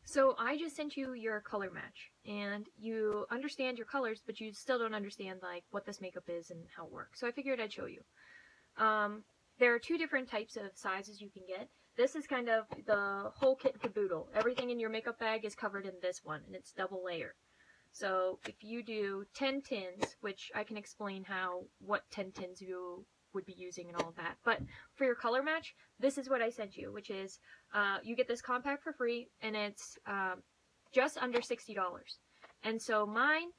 So I just sent you your color match, and you understand your colors, but you still don't understand like what this makeup is and how it works. So I figured I'd show you. There are two different types of sizes you can get. This is kind of the whole kit and caboodle. Everything in your makeup bag is covered in this one, and it's double layer. So if you do 10 tins, which I can explain what 10 tins you would be using and all of that. But for your color match, this is what I sent you, which is you get this compact for free, and it's just under $60. And so mine,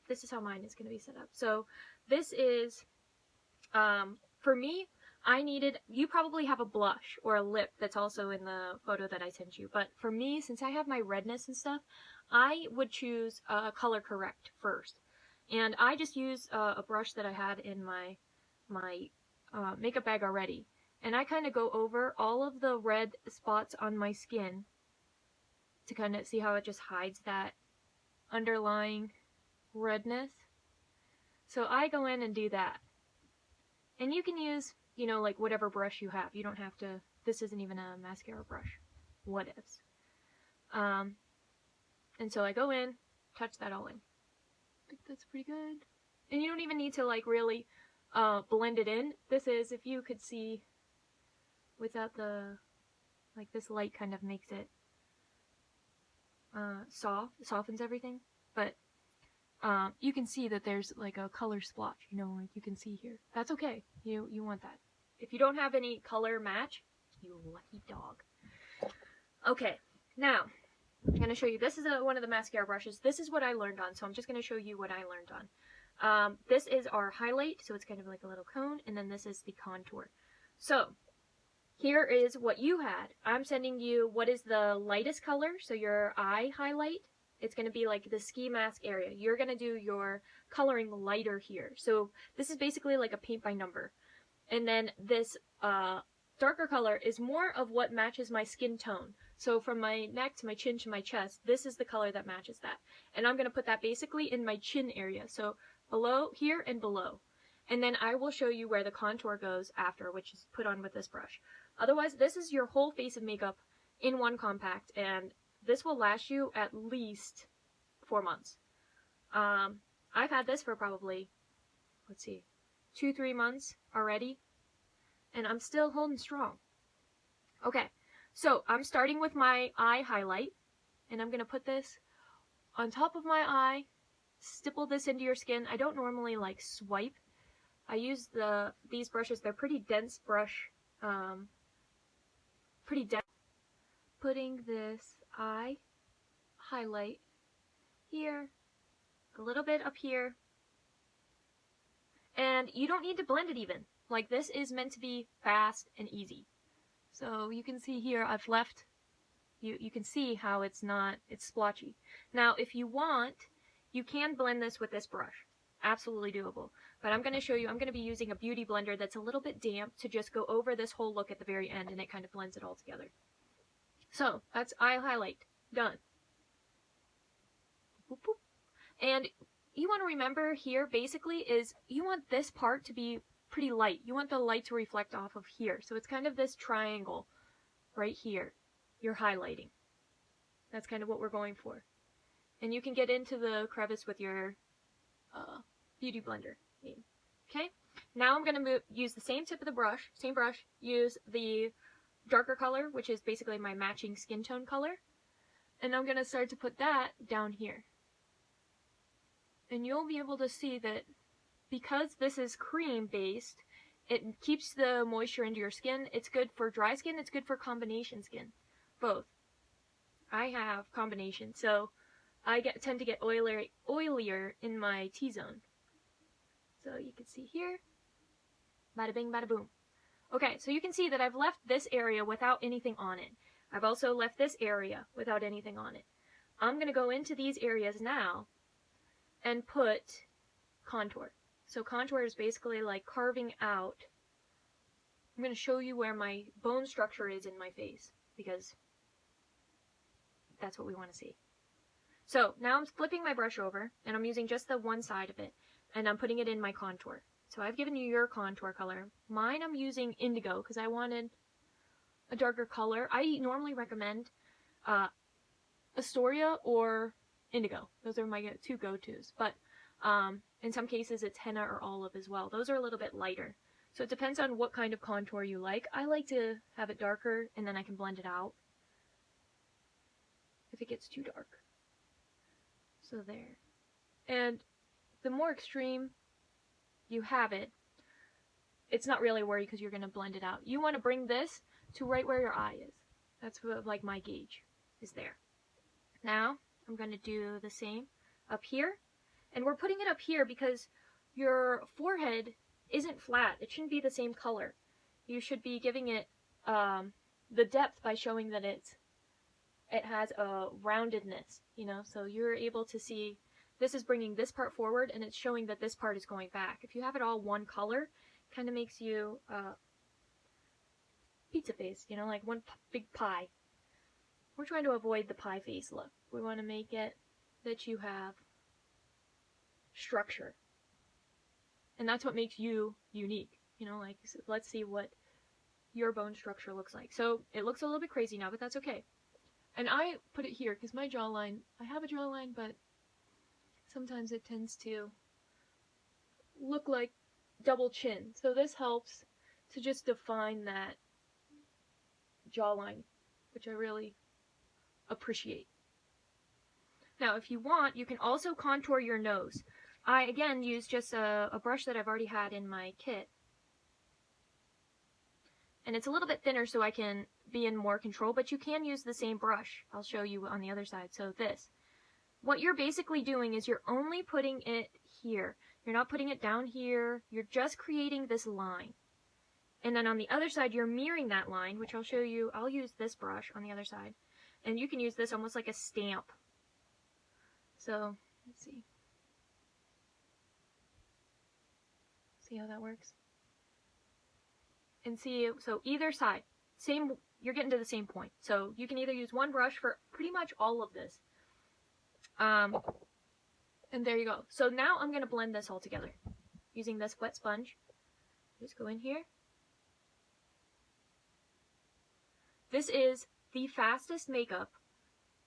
this is how mine is going to be set up. So this is, for me, you probably have a blush or a lip that's also in the photo that I sent you. But for me, since I have my redness and stuff, I would choose color correct first. And I just use a brush that I had in my makeup bag already. And I kind of go over all of the red spots on my skin to kind of see how it just hides that underlying redness. So I go in and do that. And you can use, like whatever brush you have. You don't have to, this isn't even a mascara brush. What ifs. And so I go in, touch that all in. I think that's pretty good. And you don't even need to like really blend it in. This is, if you could see without like this light kind of makes it softens everything. But you can see that there's like a color splotch, like you can see here. That's okay. You want that. If you don't have any color match, you lucky dog. Okay, now I'm going to show you. This is one of the mascara brushes. This is what I learned on, so I'm just going to show you what I learned on. This is our highlight, so it's kind of like a little cone, and then this is the contour. So here is what you had. I'm sending you what is the lightest color, so your eye highlight. It's going to be like the ski mask area. You're going to do your coloring lighter here. So this is basically like a paint by number. And then this darker color is more of what matches my skin tone. So from my neck to my chin to my chest, this is the color that matches that. And I'm going to put that basically in my chin area. So below here and below. And then I will show you where the contour goes after, which is put on with this brush. Otherwise, this is your whole face of makeup in one compact, and this will last you at least 4 months. I've had this for probably, 2-3 months already, and I'm still holding strong. Okay, so I'm starting with my eye highlight, and I'm going to put this on top of my eye, stipple this into your skin. I don't normally like swipe. I use these brushes. They're pretty dense brush, pretty dense. Putting this eye highlight here, a little bit up here, and you don't need to blend it even. Like, this is meant to be fast and easy. So you can see here I've left, you can see how it's splotchy. Now if you want, you can blend this with this brush. Absolutely doable. But I'm going to show you, I'm going to be using a beauty blender that's a little bit damp to just go over this whole look at the very end, and it kind of blends it all together. So that's eye highlight. Done. Boop, boop. And you want to remember here basically is you want this part to be pretty light. You want the light to reflect off of here. So it's kind of this triangle right here. You're highlighting. That's kind of what we're going for. And you can get into the crevice with your beauty blender. Okay? Now I'm going to use the same tip of the brush, use the darker color, which is basically my matching skin tone color. And I'm going to start to put that down here. And you'll be able to see that because this is cream based, it keeps the moisture into your skin. It's good for dry skin, it's good for combination skin. Both. I have combination, so I tend to get oilier in my T-zone. So you can see here, bada bing, bada boom. Okay, so you can see that I've left this area without anything on it. I've also left this area without anything on it. I'm going to go into these areas now and put contour. So contour is basically like carving out. I'm going to show you where my bone structure is in my face, because that's what we want to see. So now I'm flipping my brush over, and I'm using just the one side of it, and I'm putting it in my contour. So I've given you your contour color. Mine I'm using indigo because I wanted a darker color. I normally recommend Astoria or indigo. Those are my two go-tos. But in some cases it's henna or olive as well. Those are a little bit lighter. So it depends on what kind of contour you like. I like to have it darker and then I can blend it out if it gets too dark. So there. And the more extreme you have it, it's not really a worry because you're going to blend it out. You want to bring this to right where your eye is. That's what, like, my gauge is there. Now I'm going to do the same up here. And we're putting it up here because your forehead isn't flat. It shouldn't be the same color. You should be giving it the depth by showing that it has a roundedness, you know, so you're able to see this is bringing this part forward and it's showing that this part is going back. If you have it all one color, it kind of makes you pizza face, you know, like one big pie. We're trying to avoid the pie face look. We want to make it that you have structure. And that's what makes you unique, you know, like, let's see what your bone structure looks like. So it looks a little bit crazy now, but that's okay. And I put it here because my jawline, I have a jawline, but sometimes it tends to look like double chin. So this helps to just define that jawline, which I really appreciate. Now, if you want, you can also contour your nose. I, again, use just a brush that I've already had in my kit. And it's a little bit thinner so I can be in more control, but you can use the same brush. I'll show you on the other side. So this. What you're basically doing is you're only putting it here. You're not putting it down here. You're just creating this line. And then on the other side, you're mirroring that line, which I'll show you. I'll use this brush on the other side. And you can use this almost like a stamp. So, let's see. See how that works? And see, so either side, same, you're getting to the same point. So you can either use one brush for pretty much all of this. And there you go. So now I'm going to blend this all together using this wet sponge. Just go in here. This is the fastest makeup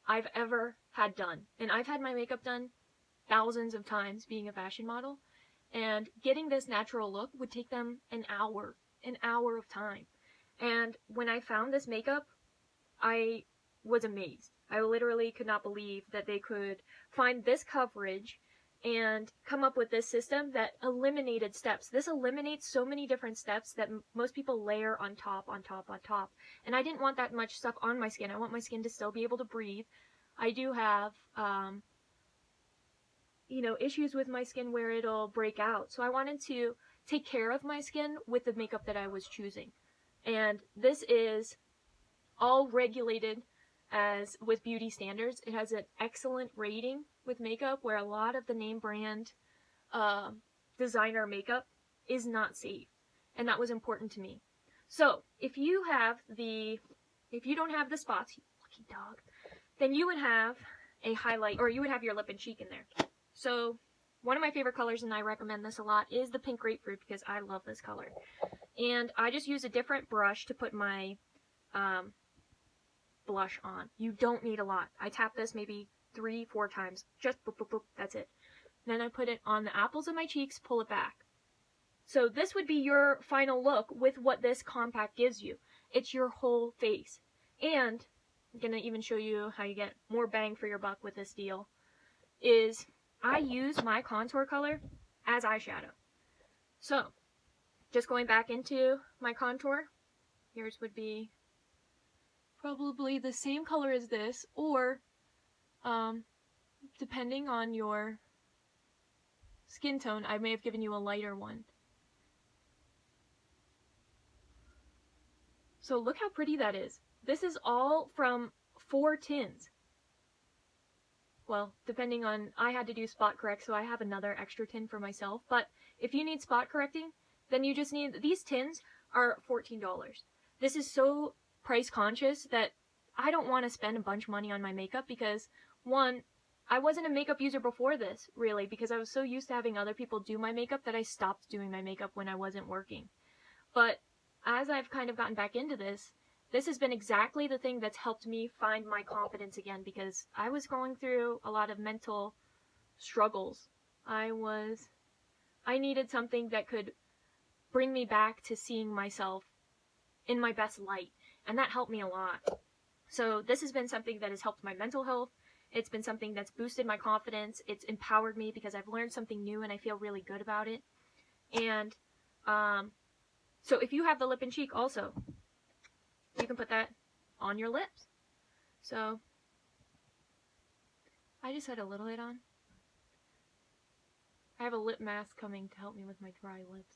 I've ever had done. And I've had my makeup done thousands of times being a fashion model. And getting this natural look would take them an hour of time. And when I found this makeup, I was amazed. I literally could not believe that they could find this coverage and come up with this system that eliminated steps. This eliminates so many different steps that most people layer on top, on top, on top. And I didn't want that much stuff on my skin. I want my skin to still be able to breathe. I do have, you know, issues with my skin where it'll break out. So I wanted to take care of my skin with the makeup that I was choosing. And this is all regulated as with beauty standards. It has an excellent rating with makeup where a lot of the name brand designer makeup is not safe. And that was important to me. So if you don't have the spots, you lucky dog, then you would have a highlight, or you would have your lip and cheek in there. So one of my favorite colors, and I recommend this a lot, is the pink grapefruit because I love this color. And I just use a different brush to put my blush on. You don't need a lot. I tap this maybe 3-4 times. Just boop, boop, boop. That's it. Then I put it on the apples of my cheeks, pull it back. So this would be your final look with what this compact gives you. It's your whole face. And I'm going to even show you how you get more bang for your buck with this deal. Is I use my contour color as eyeshadow. So, just going back into my contour, yours would be probably the same color as this, or depending on your skin tone, I may have given you a lighter one. So look how pretty that is. This is all from 4 tins. Well, depending on, I had to do spot correct, so I have another extra tin for myself. But if you need spot correcting, then you just need, these tins are $14. This is so price conscious that I don't want to spend a bunch of money on my makeup because, one, I wasn't a makeup user before this, really, because I was so used to having other people do my makeup that I stopped doing my makeup when I wasn't working. But as I've kind of gotten back into this, this has been exactly the thing that's helped me find my confidence again, because I was going through a lot of mental struggles. I needed something that could bring me back to seeing myself in my best light, and that helped me a lot. So this has been something that has helped my mental health. It's been something that's boosted my confidence. It's empowered me because I've learned something new and I feel really good about it. And so if you have the lip and cheek also, you can put that on your lips. So I just had a little bit on. I have a lip mask coming to help me with my dry lips.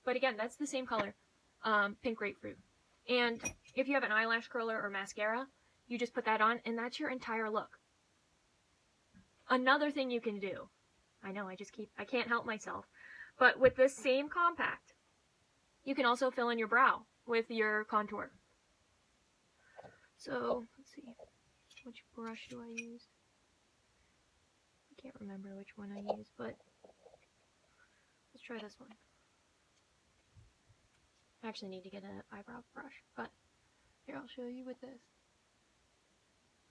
But again, that's the same color, pink grapefruit. And if you have an eyelash curler or mascara, you just put that on and that's your entire look. Another thing you can do, I know I can't help myself, but with this same compact, you can also fill in your brow with your contour. So, let's see, which brush do I use? I can't remember which one I use, but let's try this one. I actually need to get an eyebrow brush, but here, I'll show you with this.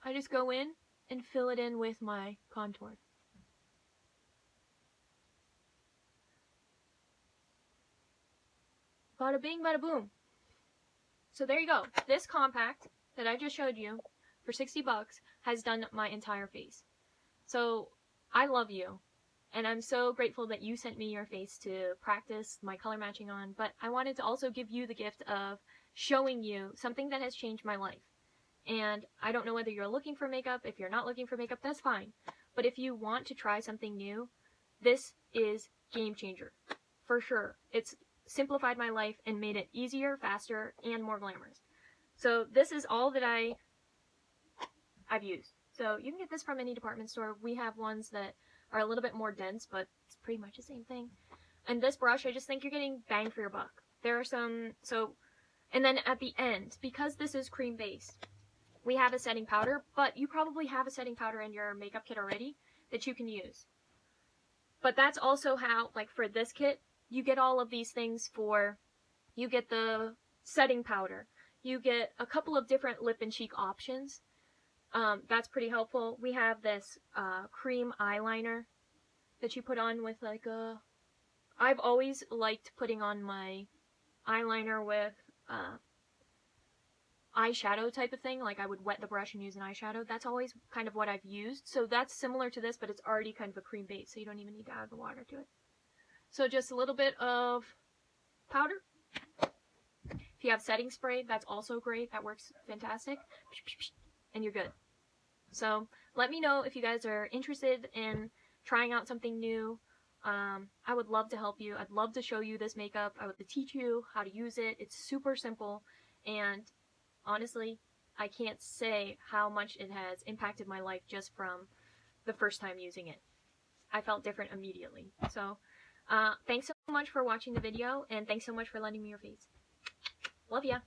I just go in and fill it in with my contour. Bada bing, bada boom. So there you go. This compact that I just showed you for 60 bucks has done my entire face. So I love you, and I'm so grateful that you sent me your face to practice my color matching on, but I wanted to also give you the gift of showing you something that has changed my life. And I don't know whether you're looking for makeup. If you're not looking for makeup, that's fine. But if you want to try something new, this is game changer. For sure. It's simplified my life and made it easier, faster, and more glamorous. So this is all that I've used. So you can get this from any department store. We have ones that are a little bit more dense, but it's pretty much the same thing. And this brush, I just think you're getting bang for your buck. There are some, and then at the end, because this is cream based, we have a setting powder, but you probably have a setting powder in your makeup kit already that you can use. But that's also how, like for this kit, you get all of these things you get the setting powder, you get a couple of different lip and cheek options. That's pretty helpful. We have this cream eyeliner that you put on with I've always liked putting on my eyeliner with eyeshadow type of thing. Like I would wet the brush and use an eyeshadow. That's always kind of what I've used. So that's similar to this, but it's already kind of a cream base, so you don't even need to add the water to it. So just a little bit of powder. If you have setting spray, that's also great. That works fantastic. And you're good. So let me know if you guys are interested in trying out something new. I would love to help you. I'd love to show you this makeup. I would teach you how to use it. It's super simple, and honestly, I can't say how much it has impacted my life just from the first time using it. I felt different immediately. So thanks so much for watching the video, and thanks so much for lending me your face. Love ya!